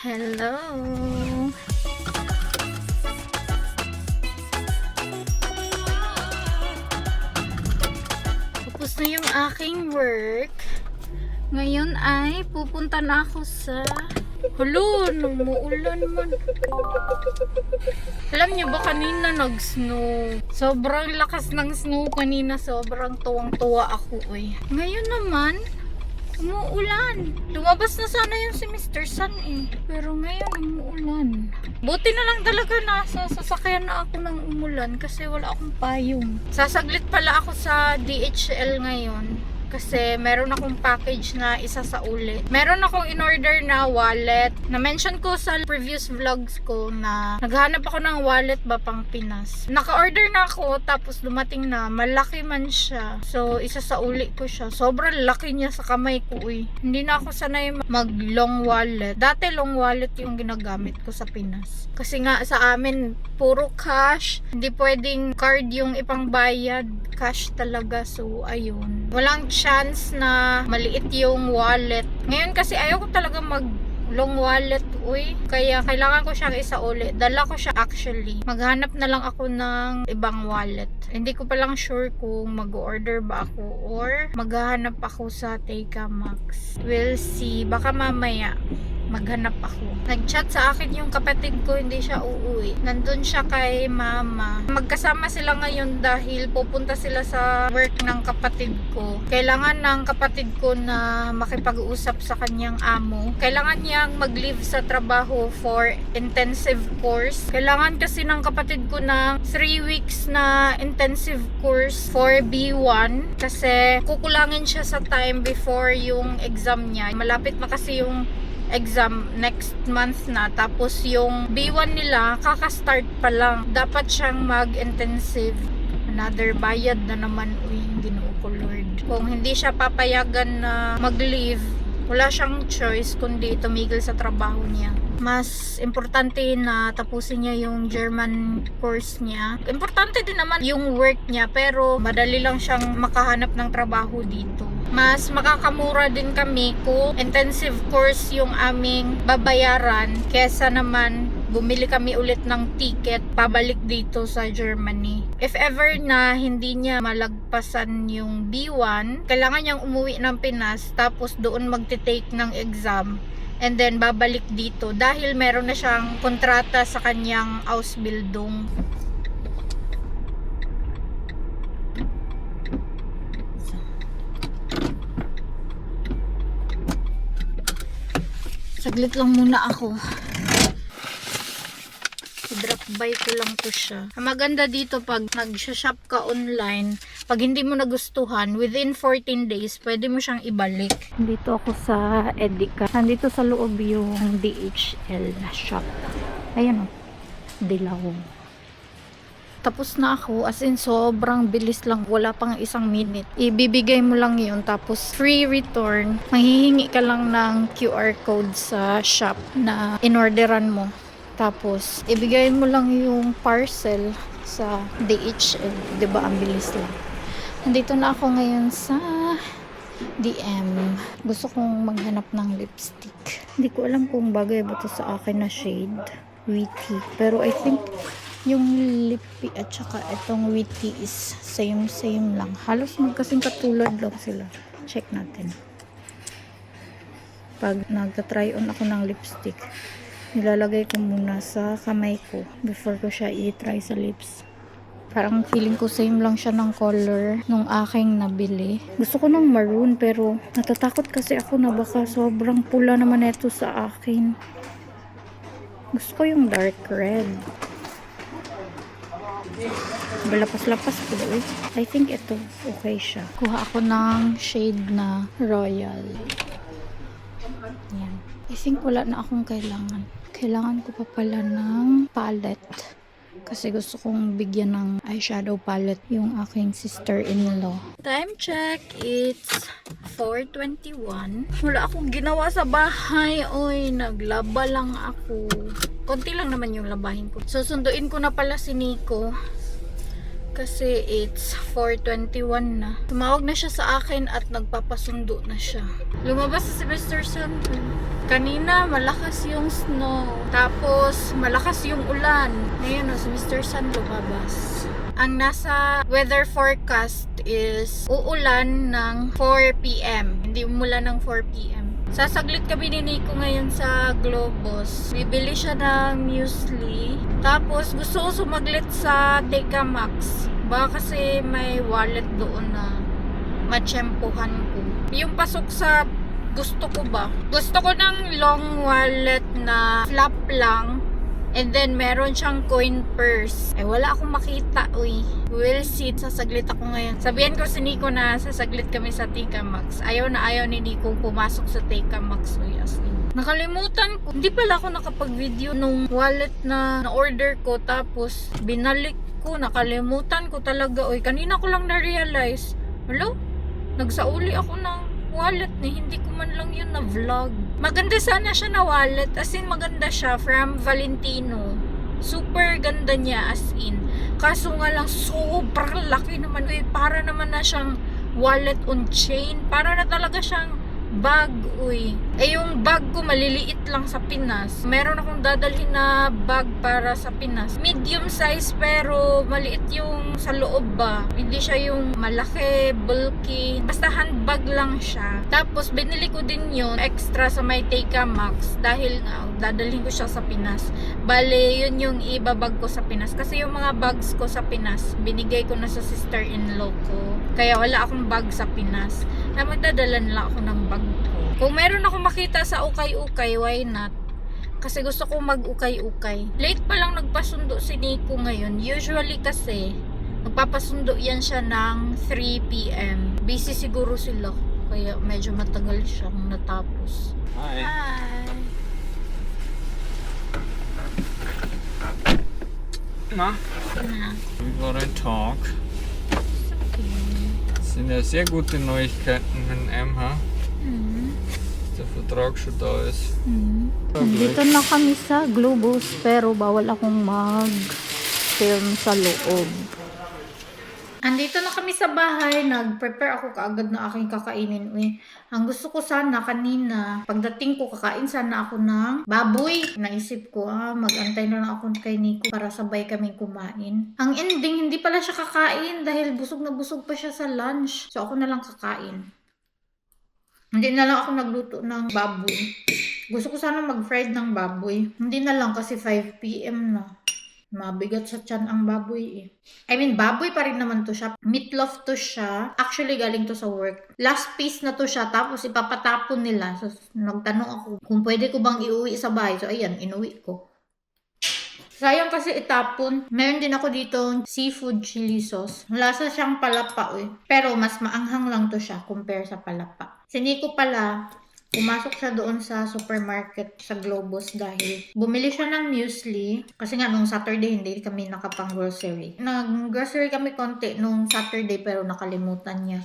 Hello! Tapos na yung aking work. Ngayon ay pupunta na ako sa... Hulo, umuulan man. Alam niyo ba kanina nag-snow? Sobrang lakas ng snow kanina. Sobrang tuwang-tuwa ako eh. Ngayon naman, umuulan. Lumabas na sana yung si Mr. Sun eh. Pero ngayon umuulan. Buti na lang talaga nasa sasakyan na ako ng umulan kasi wala akong payong. Sasaglit pala ako sa DHL ngayon. Kasi meron akong package na isa sa uli. Meron akong in-order na wallet. Na-mention ko sa previous vlogs ko na naghahanap ako ng wallet ba pang Pinas. Naka-order na ako tapos dumating na. Malaki man siya. So, isa sa uli ko siya. Sobrang laki niya sa kamay ko eh. Hindi na ako sanay mag long wallet. Dati long wallet yung ginagamit ko sa Pinas. Kasi nga sa amin, puro cash. Hindi pwedeng card yung ipangbayad. Cash talaga. So, ayun. Walang chance na maliit yung wallet. Ngayon kasi ayaw ko talaga mag long wallet, uy. Kaya kailangan ko siyang isa uli. Dala ko siya actually. Maghanap na lang ako ng ibang wallet. Hindi ko pa lang sure kung mag-order ba ako or maghahanap ako sa Teka Max. We'll see. Baka mamaya maghanap ako. Nag-chat sa akin yung kapatid ko, hindi siya uuwi. Nandun siya kay mama. Magkasama sila ngayon dahil pupunta sila sa work ng kapatid ko. Kailangan ng kapatid ko na makipag-usap sa kanyang amo. Kailangan niyang mag-leave sa trabaho for intensive course. Kailangan kasi ng kapatid ko ng 3 weeks na intensive course for B1 kasi kukulangin siya sa time before yung exam niya. Malapit na kasi yung exam next month na. Tapos yung B1 nila, kaka-start pa lang. Dapat siyang mag-intensive. Another bayad na naman. Uy, Ginoo ko Lord. Kung hindi siya papayagan na mag-leave, wala siyang choice kundi tumigil sa trabaho niya. Mas importante na tapusin niya yung German course niya. Importante din naman yung work niya pero madali lang siyang makahanap ng trabaho dito. Mas makakamura din kami kung intensive course yung aming babayaran kesa naman bumili kami ulit ng ticket pabalik dito sa Germany. If ever na hindi niya malagpasan yung B1, kailangan niyang umuwi ng Pinas tapos doon magte-take ng exam. And then babalik dito dahil meron na siyang kontrata sa kanyang Ausbildung. Saglit lang muna ako. I-drop by ko lang to siya. Ang maganda dito pag nag-shop ka online, pag hindi mo nagustuhan, within 14 days, pwede mo siyang ibalik. Dito ako sa Edeka. Nandito sa loob yung DHL shop. Ayan o. Dilaw. Tapos na ako. As in, sobrang bilis lang. Wala pang isang minute. Ibibigay mo lang yun. Tapos, free return. Manghihingi ka lang ng QR code sa shop na inorderan mo. Tapos, ibigay mo lang yung parcel sa DHL. Diba? Ang bilis lang. Nandito na ako ngayon sa DM. Gusto kong maghanap ng lipstick. Hindi ko alam kung bagay ba ito sa akin na shade. Witty. Pero I think yung lippy at saka itong witty is same lang. Halos magkasing katulad lang sila. Check natin. Pag nagta-try on ako ng lipstick, nilalagay ko muna sa kamay ko before ko siya i-try sa lips. Parang feeling ko same lang siya ng color nung aking nabili. Gusto ko ng maroon pero natatakot kasi ako na baka sobrang pula naman ito sa akin. Gusto ko yung dark red. Balapas-lapas ko eh. I think ito okay siya. Kuha ako ng shade na royal. Yan. I think wala na akong kailangan. Kailangan ko pa pala ng palette. Kasi gusto kong bigyan ng eyeshadow palette yung aking sister-in-law. Time check. It's 4:21. Wala akong ginawa sa bahay. Oy, naglaba lang ako. Konti lang naman yung labahin ko. Susunduin ko na pala si Nico. Kasi it's 4:21 na. Tumawag na siya sa akin at nagpapasundo na siya. Lumabas si Mr. Sun. Kanina malakas yung snow. Tapos malakas yung ulan. Ngayon si Mr. Sun lumabas. Ang nasa weather forecast is uulan ng 4 p.m. Hindi umulan ng 4 p.m. Sasaglit kami ni Nico ngayon sa Globos. Bibili siya ng muesli. Tapos gusto ko sumaglit sa Teka Max. Baka kasi may wallet doon na matsyempohan ko. Yung pasok sa gusto ko ba? Gusto ko ng long wallet na flap lang. And then, meron siyang coin purse. Wala akong makita, uy. We'll see. Sasaglit ako ngayon. Sabihan ko si Nico na sasaglit kami sa Teka Max. Ayaw na ayaw ni Nico pumasok sa Teka Max, uy. As in. Nakalimutan ko. Hindi pala ako nakapag-video nung wallet na na-order ko. Tapos, binalik ko. Nakalimutan ko talaga, uy. Kanina ko lang na-realize. Hello? Nagsauli ako ng wallet ni, hindi ko man lang yun na vlog. Maganda sana siya na wallet, as in maganda siya, from Valentino. Super ganda niya, as in. Kaso nga lang sobrang laki naman, uy, para naman na siyang wallet on chain, para na talaga siyang bag, uy. Yung bag ko maliliit lang sa Pinas. Meron akong dadalhin na bag para sa Pinas. Medium size pero maliit yung sa loob ba. Hindi siya yung malaki, bulky. Basta handbag lang siya. Tapos binili ko din yun extra sa may Teka Max dahil dadalhin ko siya sa Pinas. Bale, yun yung ibabag ko sa Pinas. Kasi yung mga bags ko sa Pinas, binigay ko na sa sister-in-law ko. Kaya wala akong bag sa Pinas. Na magdadala lang ako ng bag ko. Kung meron ako makita sa ukay-ukay, why not? Kasi gusto ko mag-ukay-ukay. Late pa lang nagpasundo si Nico ngayon. Usually kasi, nagpapasundo yan siya ng 3 p.m. Busy siguro sila. Kaya medyo matagal siyang natapos. Hi. Hi. Na? Na. We wollen talk. Okay. Das sind ja sehr gute Neuigkeiten mit MH. Der Vertrag schon da ist. Dito na kami sa Globos pero bawal akong mag-film sa loob. Andito na kami sa bahay, nag-prepare ako kaagad na aking kakainin. Uy, ang gusto ko sana kanina, pagdating ko kakain sana ako ng baboy. Naisip ko, mag-antay na lang ako kay Nico para sabay kami kumain. Ang ending, hindi pala siya kakain dahil busog na busog pa siya sa lunch. So ako na lang kakain. Hindi na lang ako nagluto ng baboy. Gusto ko sana mag-fried ng baboy. Hindi na lang kasi 5 p.m. na. Mabigat sa tiyan ang baboy eh. I mean, baboy pa rin naman to siya. Meatloaf to siya. Actually, galing to sa work. Last piece na to siya. Tapos ipapatapon nila. So, nagtanong ako kung pwede ko bang iuwi sa bahay. So, ayan, inuwi ko. Sayang kasi itapon. Meron din ako dito seafood chili sauce. Lasa siyang palapa eh. Pero mas maanghang lang to siya compare sa palapa. Si Nico pala, pumasok siya doon sa supermarket sa Globos dahil bumili siya ng muesli. Kasi nga nung Saturday hindi kami nakapang grocery. Nag-grocery kami konti nung Saturday pero nakalimutan niya.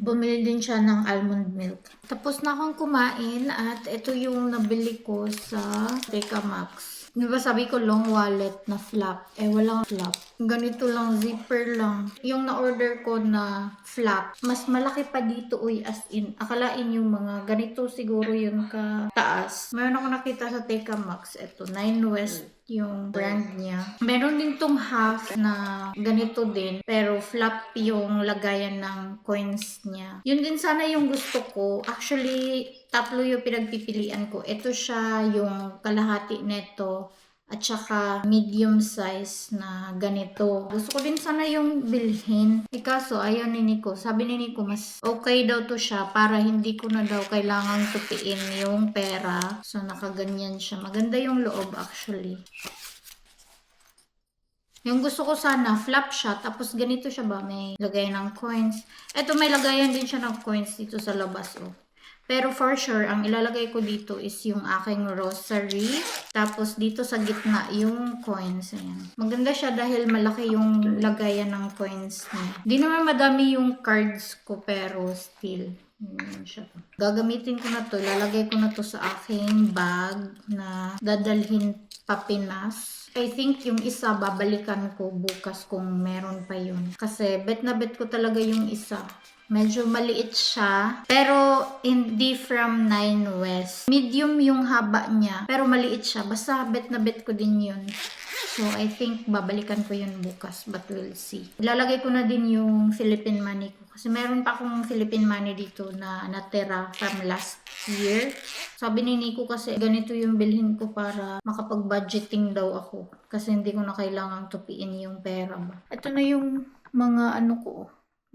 Bumili din siya ng almond milk. Tapos na akong kumain at ito yung nabili ko sa Teka Max. Diba sabi ko long wallet na flap? Walang flap. Ganito lang, zipper lang. Yung na-order ko na flap, mas malaki pa dito, uy, as in. Akalain yung mga ganito siguro yung kataas. Meron ako nakita sa Teka Max. Ito, 9 West yung brand niya. Meron din tong half na ganito din, pero flap yung lagayan ng coins niya. Yun din sana yung gusto ko. Actually, tatlo yung pinagpipilian ko. Ito siya yung kalahati neto at saka medium size na ganito. Gusto ko din sana yung bilhin. Kaso ayaw ni Nico. Sabi ni Nico mas okay daw to siya para hindi ko na daw kailangang tupiin yung pera. So nakaganyan siya. Maganda yung loob actually. Yung gusto ko sana, flap siya. Tapos ganito siya ba? May lagay ng coins. Ito may lagayan din siya ng coins dito sa labas. Oh. Pero for sure, ang ilalagay ko dito is yung aking rosary. Tapos dito sa gitna yung coins. Ayan. Maganda siya dahil malaki yung lagayan ng coins niya. Di naman madami yung cards ko pero still. Siya. Gagamitin ko na to. Lalagay ko na to sa aking bag na dadalhin papinas. I think yung isa babalikan ko bukas kung meron pa yun. Kasi bet na bet ko talaga yung isa. Medyo maliit siya, pero hindi from 9 West. Medium yung haba niya, pero maliit siya. Basta bet na bet ko din yun. So, I think babalikan ko yun bukas, but we'll see. Ilalagay ko na din yung Philippine money ko. Kasi meron pa akong Philippine money dito na natira from last year. Sabi ni Nico kasi ganito yung bilhin ko para makapag-budgeting daw ako. Kasi hindi ko na kailangang tupiin yung pera ba. Ito na yung mga ano ko,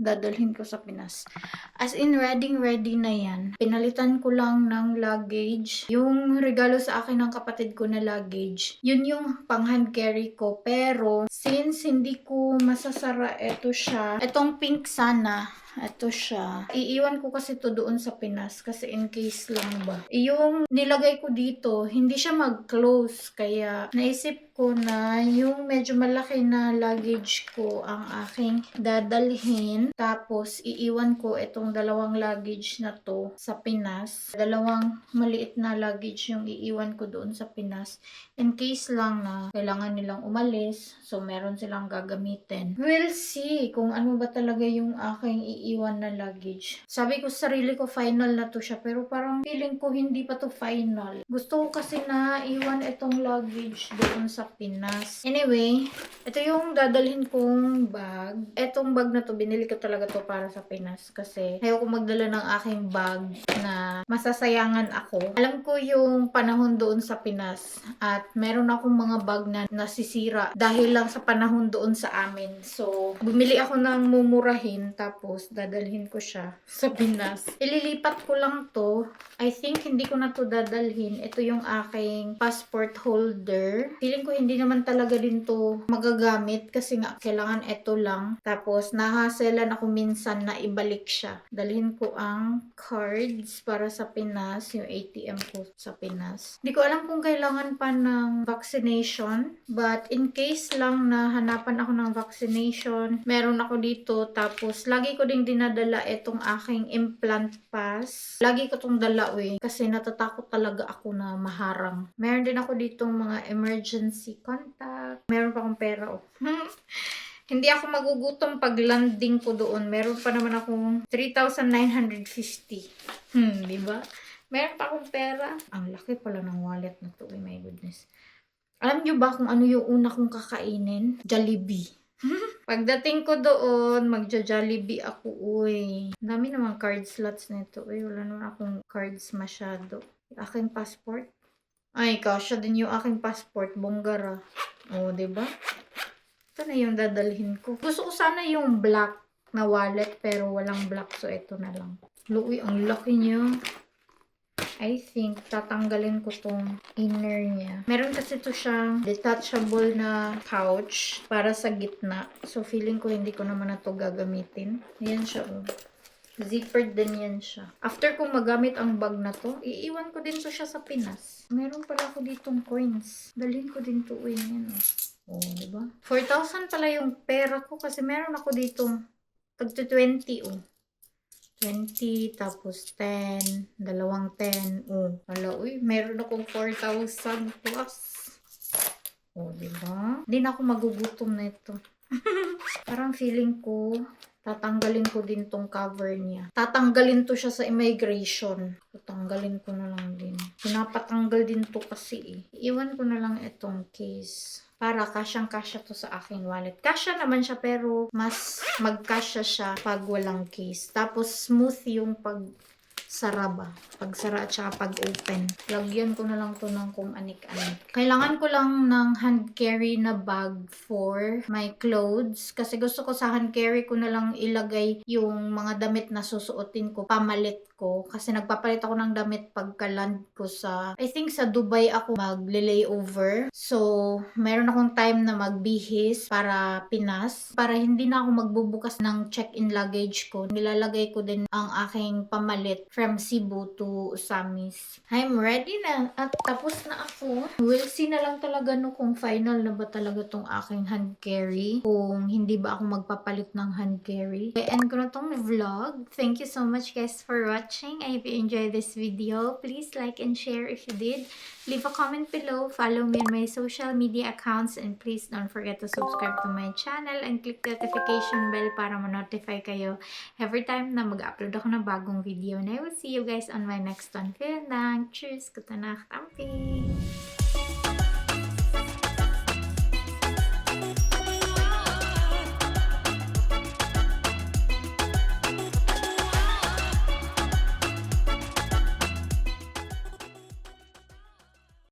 dadalhin ko sa Pinas. As in, ready na yan. Pinalitan ko lang ng luggage. Yung regalo sa akin ng kapatid ko na luggage, yun yung pang hand carry ko. Pero, since hindi ko masasara, eto siya. Etong pink sana, eto siya. Iiwan ko kasi to doon sa Pinas kasi in case lang ba. Yung nilagay ko dito, hindi siya mag-close. Kaya, naisip ko na yung medyo malaki na luggage ko ang aking dadalhin. Tapos, iiwan ko itong dalawang luggage na to sa Pinas. Dalawang maliit na luggage yung iiwan ko doon sa Pinas. In case lang na kailangan nilang umalis, so meron silang gagamitin. We'll see kung ano ba talaga yung aking iiwan na luggage. Sabi ko sa sarili ko, final na to siya. Pero parang feeling ko hindi pa to final. Gusto ko kasi na iwan itong luggage doon sa Pinas. Anyway, ito yung dadalhin kong bag. Etong bag na to, binili ko talaga to para sa Pinas kasi ayaw ko magdala ng aking bag na masasayangan ako. Alam ko yung panahon doon sa Pinas at meron akong mga bag na nasisira dahil lang sa panahon doon sa amin. So, bumili ako ng mumurahin tapos dadalhin ko siya sa Pinas. Ililipat ko lang to. I think hindi ko na to dadalhin. Ito yung aking passport holder. Feeling ko hindi naman talaga din to magagamit kasi nga kailangan ito lang. Tapos nahaselan ako minsan na ibalik siya. Dalhin ko ang cards para sa Pinas, yung ATM ko sa Pinas. Hindi ko alam kung kailangan pa ng vaccination, but in case lang na hanapan ako ng vaccination, meron ako dito. Tapos lagi ko ding dinadala itong aking implant pass. Lagi ko tong dala kasi natatakot talaga ako na maharang. Meron din ako ditong mga emergency contact. Meron pa akong pera Hindi ako magugutom pag landing ko doon. Meron pa naman akong 3,950. Diba? Meron pa akong pera. Ang laki pala ng wallet na to. Oh my goodness. Alam nyo ba kung ano yung una kong kakainin? Jollibee. Pagdating ko doon, magja-Jollibee ako. Uy. Ang dami naman card slots nito. Uy, wala naman akong cards masyado. Aking passport. Ay, kasya din yung aking passport. Bonggara. O, diba? Ito na yung dadalhin ko. Gusto ko sana yung black na wallet pero walang black. So, ito na lang. Uy, ang laki niya. I think tatanggalin ko tong inner niya. Meron kasi ito siyang detachable na pouch para sa gitna. So, feeling ko hindi ko naman na to gagamitin. Yan siya. Zippered din yan siya. After kong magamit ang bag na to, iiwan ko din to siya sa Pinas. Meron pala ako ditong coins. Dalhin ko din to. Uy, yan diba? 4,000 pala yung pera ko kasi meron ako ditong tagto 20 20, tapos 10, dalawang 10. Wala, meron akong 4,000 plus. Diba? Hindi na ako magugutom na ito. Parang feeling ko, tatanggalin ko din tong cover niya. Tatanggalin to siya sa immigration. Tatanggalin ko na lang din. Pinapatanggal din to kasi Iwan ko na lang itong case. Para kasyang-kasya to sa aking wallet. Kasya naman siya pero mas magkasya siya pag walang case. Tapos smooth yung pagsara ba. Pagsara at saka pag-open. Lagyan ko na lang to ng kung anik-anik. Kailangan ko lang ng hand carry na bag for my clothes. Kasi gusto ko sa hand carry ko na lang ilagay yung mga damit na susuotin ko. Pamalit ko. Kasi nagpapalit ako ng damit pagka-land ko sa, I think sa Dubai ako mag-layover. So, meron akong time na magbihis para Pinas. Para hindi na ako magbubukas ng check-in luggage ko. Nilalagay ko din ang aking pamalit from Cebu to Usamis. I'm ready na. At tapos na ako. We'll see na lang talaga kung final na ba talaga tong aking hand carry. Kung hindi ba ako magpapalit ng hand carry. I-end ko na tong vlog. Thank you so much guys for watching. I hope you enjoyed this video. Please like and share if you did. Leave a comment below, follow me on my social media accounts, and please don't forget to subscribe to my channel and click the notification bell para ma-notify kayo every time na mag-upload ako ng bagong video. And I will see you guys on my next one. Vielen Dank. Tschüss. Gute Nacht. Ampi.